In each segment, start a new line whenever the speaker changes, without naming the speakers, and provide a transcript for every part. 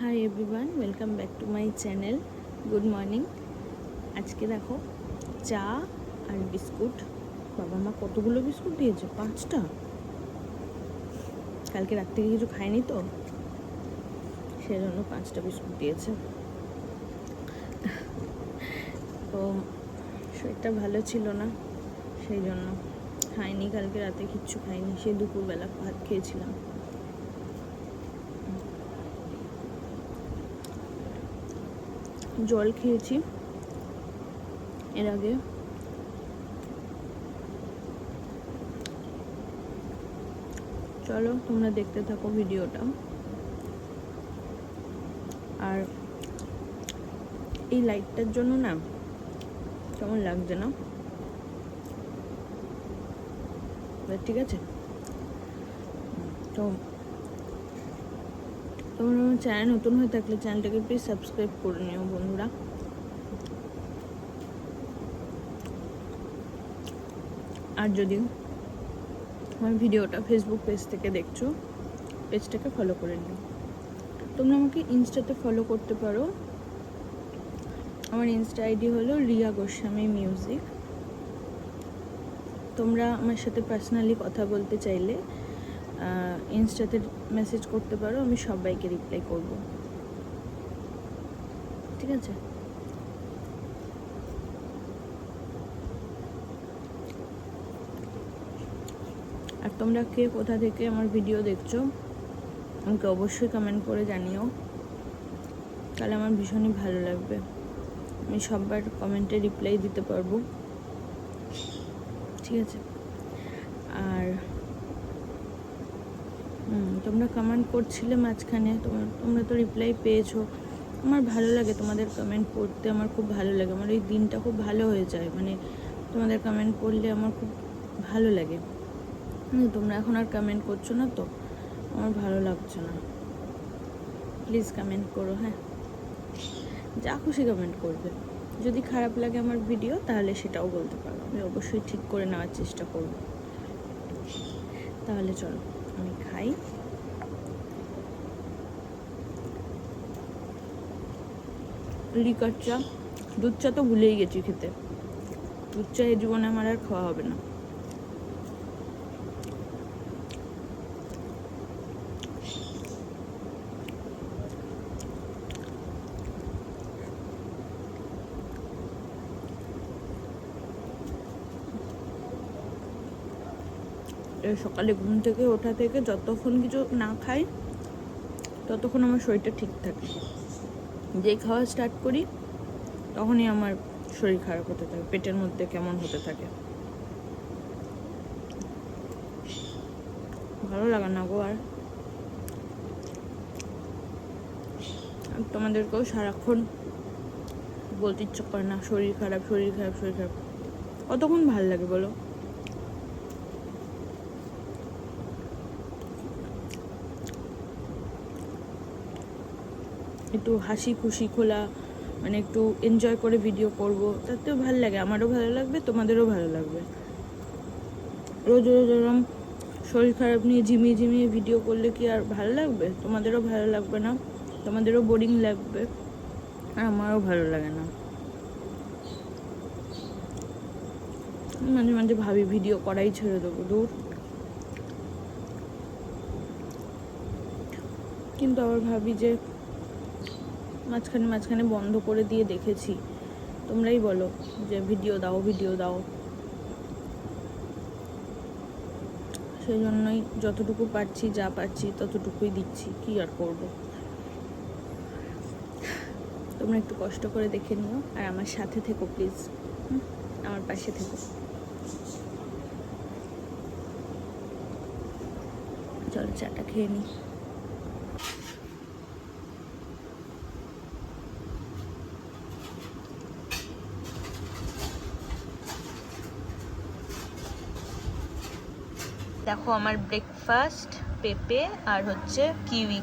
Hi everyone, welcome back to my channel. Good morning. আজকে দেখো চা আর বিস্কুট। বাবা মা কতগুলো বিস্কুট দিয়েছে, 5টা। কালকে রাত থেকে কিছু খাইনি তো, সেজন্য 5টা বিস্কুট দিয়েছে। তো শরীরটা ভালো ছিল না, সেই জন্য খাইনি। কালকে রাতে কিচ্ছু খাইনি, সেই দুপুরবেলা ভাত খেয়েছিলাম। জল খেয়েছি এর আগে। চলো তোমরা দেখতে থাকো ভিডিওটা। আর এই লাইটটার জন্য না কেমন লাগছে না, ঠিক আছে? তো তোমরা আমার চ্যানেল নতুন হয়ে থাকলে চ্যানেলটাকে প্লিজ সাবস্ক্রাইব করে নিও বন্ধুরা। আর যদি আমার ভিডিওটা ফেসবুক পেজ থেকে দেখছো, পেজটাকে ফলো করে নিও। তোমরা আমাকে ইনস্টাতে ফলো করতে পারো। আমার ইনস্টা আইডি হলো রিয়া গোস্বামী মিউজিক। তোমরা আমার সাথে পার্সোনালি কথা বলতে চাইলে ইনস্টাতে মেসেজ করতে পারো, আমি সবাইকে রিপ্লাই করব, ঠিক আছে? আর তোমরা কে কোথা থেকে আমার ভিডিও দেখছো আমাকে অবশ্যই কমেন্ট করে জানিও, তাহলে আমার ভীষণই ভালো লাগবে। আমি সবার কমেন্টে রিপ্লাই দিতে পারবো, ঠিক আছে? আর তোমরা কমেন্ট করছিলে মাঝখানে, তোমরা তো রিপ্লাই পেয়েছো। আমার ভালো লাগে তোমাদের কমেন্ট পড়তে, আমার খুব ভালো লাগে। আমার এই দিনটা খুব ভালো হয়ে যায়, মানে তোমাদের কমেন্ট পড়লে আমার খুব ভালো লাগে। তোমরা এখন আর কমেন্ট করছো না, তো আমার ভালো লাগছে না। প্লিজ কমেন্ট করো, হ্যাঁ, যা খুশি কমেন্ট করবে। যদি খারাপ লাগে আমার ভিডিও, তাহলে সেটাও বলতে পারো, আমি অবশ্যই ঠিক করে নেওয়ার চেষ্টা করব। তাহলে চলো আমি খাই। লিকার চা, দুধ চা তো ভুলেই গেছি খেতে। দুধ চা এই জীবনে আমার আর খাওয়া হবে না। সকালে ঘুম থেকে ওঠা থেকে যতক্ষণ কিছু না খাই, ততক্ষণ আমার শরীরটা ঠিক থাকে। যেই খাওয়া স্টার্ট করি তখনই আমার শরীর খারাপ হতে থাকে, পেটের মধ্যে কেমন হতে থাকে, ভালো লাগে না গো। আর তোমাদেরকেও সারাক্ষণ বলতে ইচ্ছা করে না শরীর খারাপ, শরীর খারাপ, শরীর খারাপ। কতক্ষণ ভালো লাগে বলো? একটু হাসি খুশি খোলা, মানে একটু এনজয় করে ভিডিও করব, তাতেও ভালো লাগে, আমারও ভালো লাগবে, তোমাদেরও ভালো লাগবে। রোজ রোজ এরকম শরীর খারাপ নিয়ে ঝিমিয়ে ঝিমিয়ে ভিডিও করলে কি আর ভালো লাগবে? তোমাদেরও ভালো লাগবে না, তোমাদেরও বোরিং লাগবে, আর আমারও ভালো লাগে না। মাঝে মাঝে ভাবি ভিডিও করাই ছেড়ে দেবো, দূর। কিন্তু আবার ভাবি যে মাঝখানে মাঝখানে বন্ধ করে দিয়ে দেখেছি, তোমরাই বলো যে ভিডিও দাও, ভিডিও দাও। সেই জন্যই যতটুকু পারছি, যা পারছি ততটুকুই দিচ্ছি, কি আর করব। তোমরা একটু কষ্ট করে দেখে নিও, আর আমার সাথে থেকো প্লিজ, আমার পাশে থেকো। চলো চাটা খেয়ে নিই। দেখো আমার ব্রেকফাস্ট, পেঁপে আর হচ্ছে কিউই।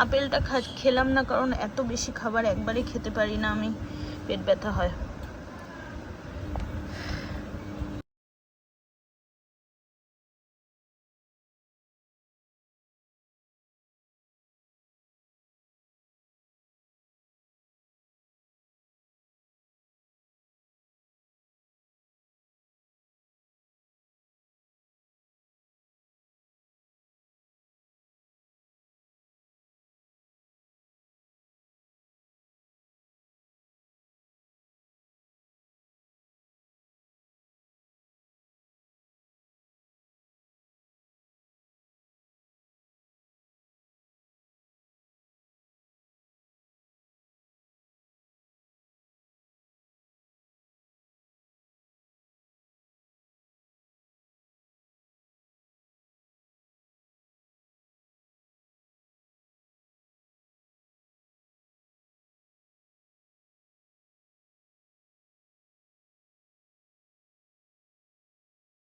আপেলটা খেলাম না, কারণ এত বেশি খাবার একবারে খেতে পারি না আমি, পেট ব্যথা হয়।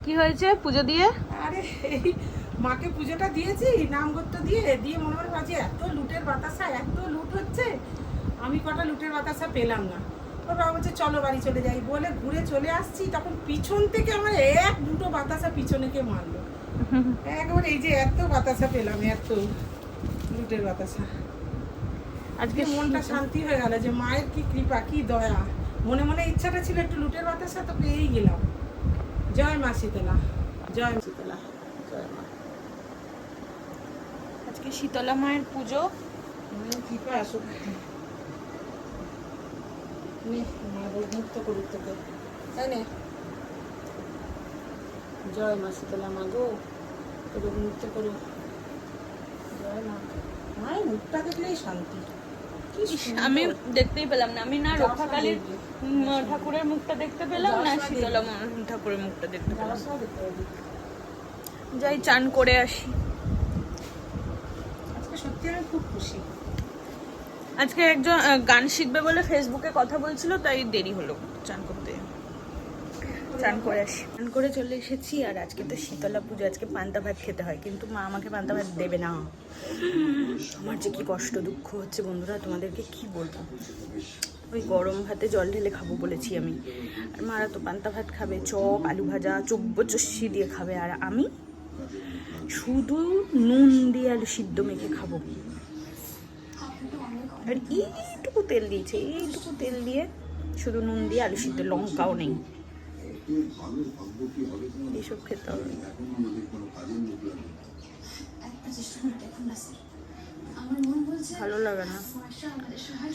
কি হয়েছে পুজো দিয়ে?
আরে এই মাকে পুজোটা দিয়েছি নামগত্য দিয়ে দিয়ে মনে মনে ভাবছি এত লুটের বাতাসা, এত লুট হচ্ছে, আমি কটা লুটের বাতাসা পেলাম না। ওর বাবা বলছে চলো বাড়ি চলে যাই বলে ঘুরে চলে আসছি, তখন পিছন থেকে আমার এক দুটো বাতাসা পিছনে কে মারলো একবারে। এই যে এত বাতাসা পেলাম, এত লুটের বাতাসা, আজকে মনটা শান্তি হয়ে গেল যে মায়ের কি কৃপা, কি দয়া। মনে মনে ইচ্ছাটা ছিল একটু লুটের বাতাসা, তো পেয়েই গেলাম। জয় মা শীতলা, জয় মা শীতলা, জয় মা।
আজকে শীতলা মায়ের পুজো।
কৃপা আসুক, মা মুক্ত করুক তোকে, তাই না? জয় মা শীতলা, মা গো তোকে মুক্ত করুক, জয় মা। মায়ের মুখটা দেখলেই শান্তি।
আমি দেখতেই পেলাম না, আমি না রক্ষাকালীর ঠাকুরের মুখটা দেখতে পেলাম না শীতলা ঠাকুরের মুখটা দেখতে পেলাম। যাই চান করে আসি।
আজকে সত্যি আমি খুব খুশি।
আজকে একজন গান শিখবে বলে ফেসবুকে কথা বলছিল, তাই দেরি হলো চান করতে। চান করে আসি, চান করে চলে এসেছি। আর আজকে তো শীতলা পুজো, আজকে পান্তা ভাত খেতে হয়, কিন্তু মা আমাকে পান্তা ভাত দেবে না। আমার যে কি কষ্ট দুঃখ হচ্ছে বন্ধুরা, তোমাদেরকে কি বলবো। ওই গরম ভাতে জল ঢেলে খাবো বলেছি আমি, আর মারা তো পান্তা ভাত খাবে, চপ আলু ভাজা চব্বচস্যি দিয়ে খাবে, আর আমি শুধু নুন দিয়ে আলু সিদ্ধ মেখে খাবো। আর এইটুকু তেল দিয়েছে, এইটুকু তেল দিয়ে শুধু নুন দিয়ে আলু সিদ্ধ, লঙ্কাও নেই। এইসব খেতে হবে। ভালো লাগে না।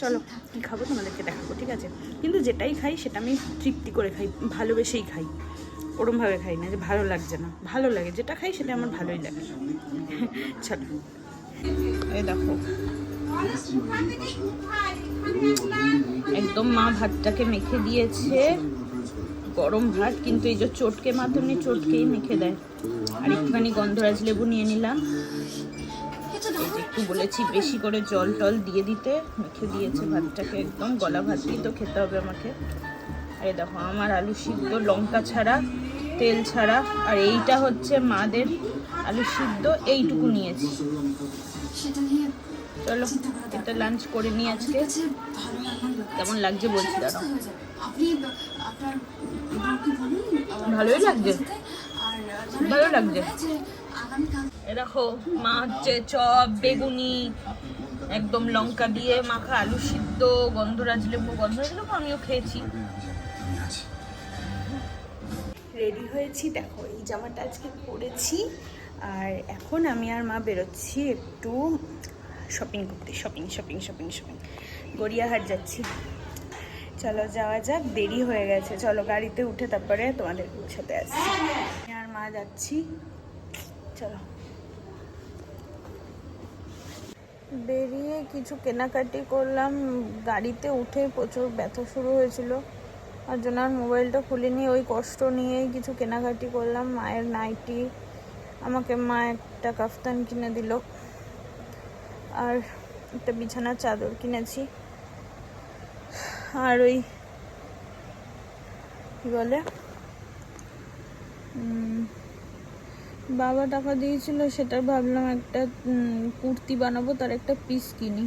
চলো কি খাবো তোমাদেরকে দেখাবো, ঠিক আছে? কিন্তু যেটাই খাই সেটা আমি তৃপ্তি করে খাই, ভালোবেসেই খাই। ওরমভাবে খাই না যে ভালো লাগছে না, ভালো লাগে, যেটা খাই সেটা আমার ভালোই লাগে। চলো এই দেখো একদম মা ভাতটাকে মেখে দিয়েছে, গরম ভাত, কিন্তু এই যে চটকে মা তো এমনি চটকেই মেখে দেয়। আর একটুখানি গন্ধরাজ লেবু নিয়ে নিলাম, এই যে একটু বলেছি বেশি করে জল টল দিয়ে দিতে, মেখে দিয়েছে ভাতটাকে, একদম গলা ভাতই তো খেতে হবে আমাকে। আর এই দেখো আমার আলু সিদ্ধ, লঙ্কা ছাড়া, তেল ছাড়া। আর এইটা হচ্ছে মাদের আলু সিদ্ধ, এইটুকু নিয়েছি। চলো এটা লাঞ্চ করে নিই আজকে। কেমন লাগছে বলছি, দাঁড়াও। ভালোই লাগছে, ভালো লাগছে। এ দেখো মা হচ্ছে চপ, বেগুনি, একদম লঙ্কা দিয়ে মাখা আলু সিদ্ধ, গন্ধরাজ লেবু আমিও খেয়েছি। রেডি হয়েছি, দেখো এই জামাটা আজকে পরেছি। আর এখন আমি আর মা বেরোচ্ছি একটু শপিং করতে, shopping shopping shopping shopping Gariahat যাচ্ছি। চলো যাওয়া যাক, দেরি হয়ে গেছে। চলো গাড়িতে উঠে তারপরে তোমাদের সাথে আসছি। আমি আর মা যাচ্ছি, চলো। বেরিয়ে কিছু কেনাকাটি করলাম, গাড়িতে উঠে প্রচুর ব্যথা শুরু হয়েছিল, আর জন্য আর মোবাইলটা খুলিনি। ওই কষ্ট নিয়েই কিছু কেনাকাটি করলাম। মায়ের নাইটি, আমাকে মা একটা কাফতান কিনে দিল, আর একটা বিছানার চাদর কিনেছি। আর ওই কি বলে, বাবা টাকা দিয়েছিল, সেটা ভাবলাম একটা কুর্তি বানাবো, তার একটা পিস কিনি।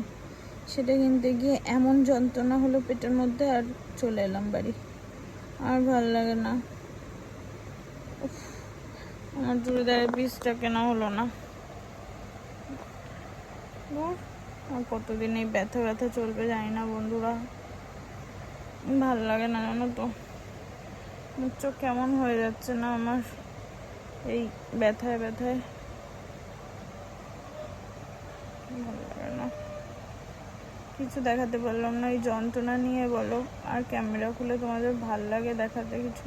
সেটা কিনতে গিয়ে এমন যন্ত্রণা হলো পেটের মধ্যে, আর চলে এলাম বাড়ি। আর ভাল লাগে না, আমার চুড়িদারের পিসটা কেনা হলো না। আর কতদিন এই ব্যথা ব্যথা চলবে জানি না বন্ধুরা, ভাল লাগে না জানো তো। মুখ চোখ কেমন হয়ে যাচ্ছে না আমার এই ব্যথায় ব্যথায়, ভালো লাগে না। কিছু দেখাতে পারলাম না এই যন্ত্রণা নিয়ে, বলো। আর ক্যামেরা খুলে তোমাদের ভাল লাগে দেখাতে কিছু?